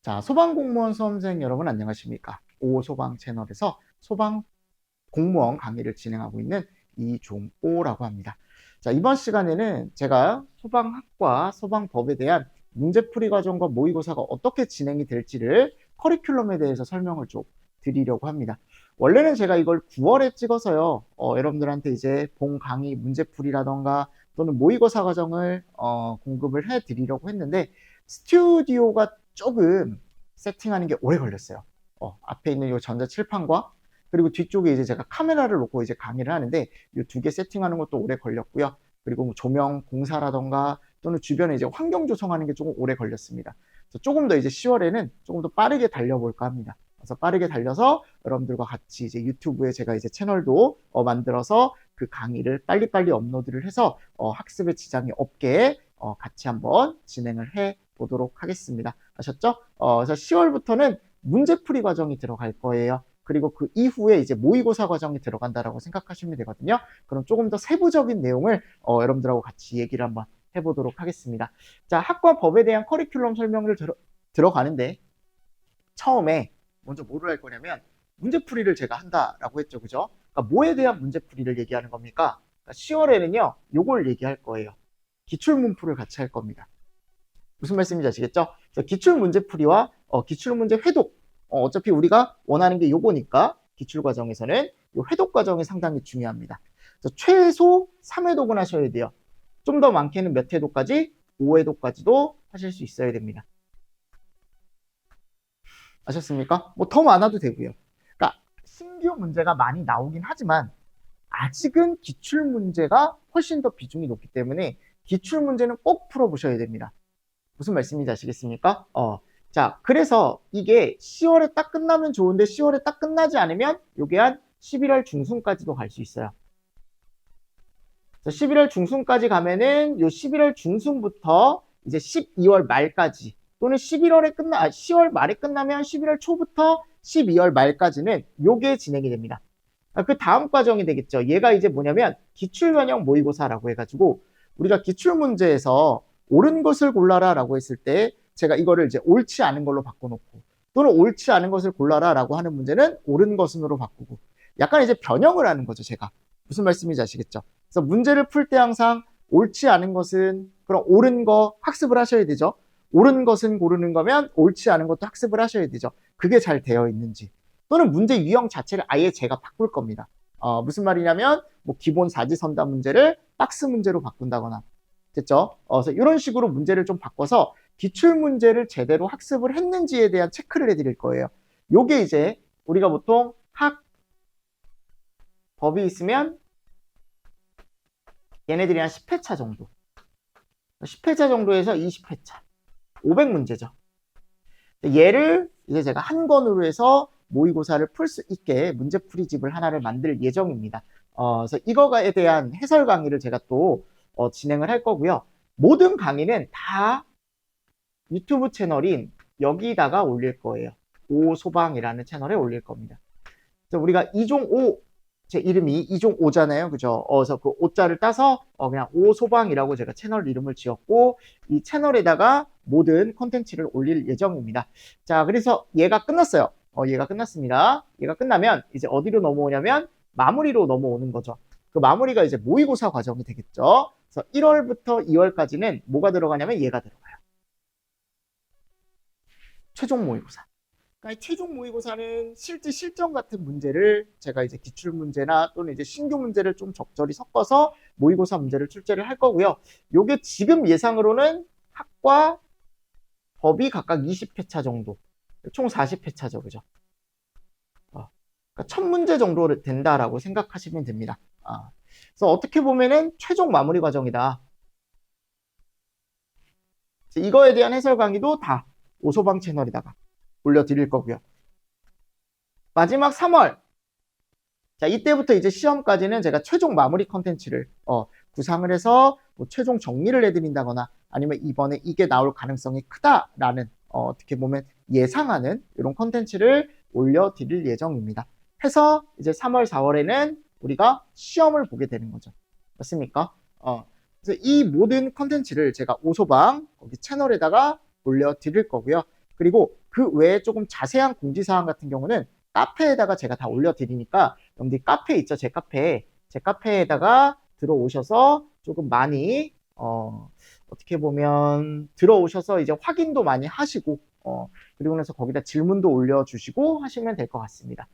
자, 소방공무원 수험생 여러분 안녕하십니까? 오소방 채널에서 소방 공무원 강의를 진행하고 있는 이종오라고 합니다. 자, 이번 시간에는 제가 소방학과 소방법에 대한 문제풀이 과정과 모의고사가 어떻게 진행이 될지를 커리큘럼에 대해서 설명을 좀 드리려고 합니다. 원래는 제가 이걸 9월에 찍어서요, 여러분들한테 이제 본 강의 문제풀이라던가 또는 모의고사 과정을 공급을 해 드리려고 했는데 스튜디오가 조금 세팅하는 게 오래 걸렸어요. 앞에 있는 이 전자칠판과 그리고 뒤쪽에 이제 제가 카메라를 놓고 이제 강의를 하는데 이 두 개 세팅하는 것도 오래 걸렸고요. 그리고 뭐 조명 공사라던가 또는 주변에 이제 환경 조성하는 게 조금 오래 걸렸습니다. 그래서 조금 더 이제 10월에는 조금 더 빠르게 달려볼까 합니다. 그래서 빠르게 달려서 여러분들과 같이 이제 유튜브에 제가 이제 채널도 만들어서 그 강의를 빨리빨리 업로드를 해서 학습에 지장이 없게 같이 한번 진행을 해 보도록 하겠습니다. 아셨죠? 그래서 10월부터는 문제풀이 과정이 들어갈 거예요. 그리고 그 이후에 이제 모의고사 과정이 들어간다라고 생각하시면 되거든요. 그럼 조금 더 세부적인 내용을 여러분들하고 같이 얘기를 한번 해보도록 하겠습니다. 자, 학과 법에 대한 커리큘럼 설명을 들어가는데 처음에 먼저 뭐를 할 거냐면 문제풀이를 제가 한다라고 했죠. 그죠? 그러니까 뭐에 대한 문제풀이를 얘기하는 겁니까? 그러니까 10월에는요, 요걸 얘기할 거예요. 기출문풀을 같이 할 겁니다. 무슨 말씀인지 아시겠죠? 그래서 기출문제풀이와 기출문제 회독, 어차피 우리가 원하는 게 요거니까 기출과정에서는 요 회독 과정이 상당히 중요합니다. 그래서 최소 3회독은 하셔야 돼요. 좀 더 많게는 몇 회독까지? 5회독까지도 하실 수 있어야 됩니다. 아셨습니까? 뭐 더 많아도 되고요. 그러니까 신규 문제가 많이 나오긴 하지만 아직은 기출문제가 훨씬 더 비중이 높기 때문에 기출문제는 꼭 풀어보셔야 됩니다. 무슨 말씀인지 아시겠습니까? 자, 그래서 이게 10월에 딱 끝나면 좋은데 10월에 딱 끝나지 않으면 이게 한 11월 중순까지도 갈 수 있어요. 그래서 11월 중순까지 가면은 요 11월 중순부터 이제 12월 말까지 또는 10월 말에 끝나면 11월 초부터 12월 말까지는 요게 진행이 됩니다. 그 다음 과정이 되겠죠. 얘가 이제 뭐냐면 기출변형 모의고사라고 해가지고 우리가 기출문제에서 옳은 것을 골라라 라고 했을 때 제가 이거를 이제 옳지 않은 걸로 바꿔놓고 또는 옳지 않은 것을 골라라 라고 하는 문제는 옳은 것으로 바꾸고 약간 이제 변형을 하는 거죠. 제가 무슨 말씀인지 아시겠죠? 그래서 문제를 풀 때 항상 옳지 않은 것은 그럼 옳은 거 학습을 하셔야 되죠. 옳은 것은 고르는 거면 옳지 않은 것도 학습을 하셔야 되죠. 그게 잘 되어 있는지 또는 문제 유형 자체를 아예 제가 바꿀 겁니다. 무슨 말이냐면 뭐 기본 사지선다 문제를 박스 문제로 바꾼다거나 됐죠? 그래서 이런 식으로 문제를 좀 바꿔서 기출 문제를 제대로 학습을 했는지에 대한 체크를 해드릴 거예요. 요게 이제 우리가 보통 법이 있으면 얘네들이 한 10회차 정도 10회차 정도에서 20회차 500문제죠. 얘를 이제 제가 한 권으로 해서 모의고사를 풀 수 있게 문제풀이집을 하나를 만들 예정입니다. 그래서 이거에 대한 해설 강의를 제가 또 진행을 할 거고요. 모든 강의는 다 유튜브 채널인 여기다가 올릴 거예요. 오소방이라는 채널에 올릴 겁니다. 그래서 우리가 이종오, 제 이름이 이종오잖아요. 그죠? 그래서 그 오자를 따서 그냥 오소방이라고 제가 채널 이름을 지었고 이 채널에다가 모든 콘텐츠를 올릴 예정입니다. 자, 그래서 얘가 끝났어요. 얘가 끝났습니다. 얘가 끝나면 이제 어디로 넘어오냐면 마무리로 넘어오는 거죠. 그 마무리가 이제 모의고사 과정이 되겠죠. 그래서 1월부터 2월까지는 뭐가 들어가냐면 얘가 들어가요. 최종 모의고사. 그러니까 최종 모의고사는 실제 실전 같은 문제를 제가 이제 기출 문제나 또는 이제 신규 문제를 좀 적절히 섞어서 모의고사 문제를 출제를 할 거고요. 요게 지금 예상으로는 학과 법이 각각 20회차 정도, 총 40회차죠, 그죠? 그러니까 1000문제 정도 된다라고 생각하시면 됩니다. 그래서 어떻게 보면은 최종 마무리 과정이다. 이거에 대한 해설 강의도 다 오소방 채널에다가 올려드릴 거고요. 마지막 3월. 자, 이때부터 이제 시험까지는 제가 최종 마무리 컨텐츠를 구상을 해서 뭐 최종 정리를 해드린다거나 아니면 이번에 이게 나올 가능성이 크다라는 어떻게 보면 예상하는 이런 컨텐츠를 올려드릴 예정입니다. 해서 이제 3월, 4월에는 우리가 시험을 보게 되는 거죠. 맞습니까? 그래서 이 모든 컨텐츠를 제가 오소방 거기 채널에다가 올려드릴 거고요. 그리고 그 외에 조금 자세한 공지사항 같은 경우는 카페에다가 제가 다 올려드리니까 여러분들이 카페 있죠? 제 카페에다가 들어오셔서 조금 많이 어떻게 보면 들어오셔서 이제 확인도 많이 하시고 그리고 나서 거기다 질문도 올려주시고 하시면 될 것 같습니다.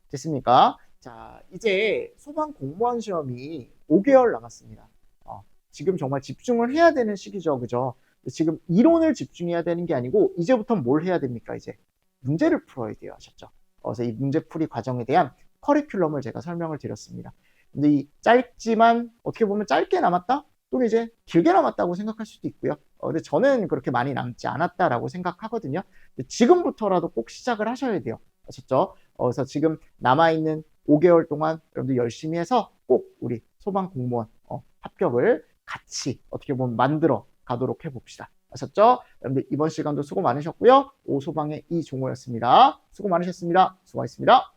됐습니까? 자, 이제 소방 공무원 시험이 5개월 남았습니다. 지금 정말 집중을 해야 되는 시기죠. 그죠? 지금 이론을 집중해야 되는 게 아니고 이제부터 뭘 해야 됩니까? 이제 문제를 풀어야 돼요. 아셨죠? 그래서 이 문제풀이 과정에 대한 커리큘럼을 제가 설명을 드렸습니다. 근데 이 짧지만 어떻게 보면 짧게 남았다? 또는 이제 길게 남았다고 생각할 수도 있고요. 근데 저는 그렇게 많이 남지 않았다라고 생각하거든요. 지금부터라도 꼭 시작을 하셔야 돼요. 아셨죠? 그래서 지금 남아있는 5개월 동안 여러분들 열심히 해서 꼭 우리 소방 공무원 합격을 같이 어떻게 보면 만들어 가도록 해봅시다. 아셨죠? 여러분들 이번 시간도 수고 많으셨고요. 오소방의 이종호였습니다. 수고 많으셨습니다. 수고하셨습니다.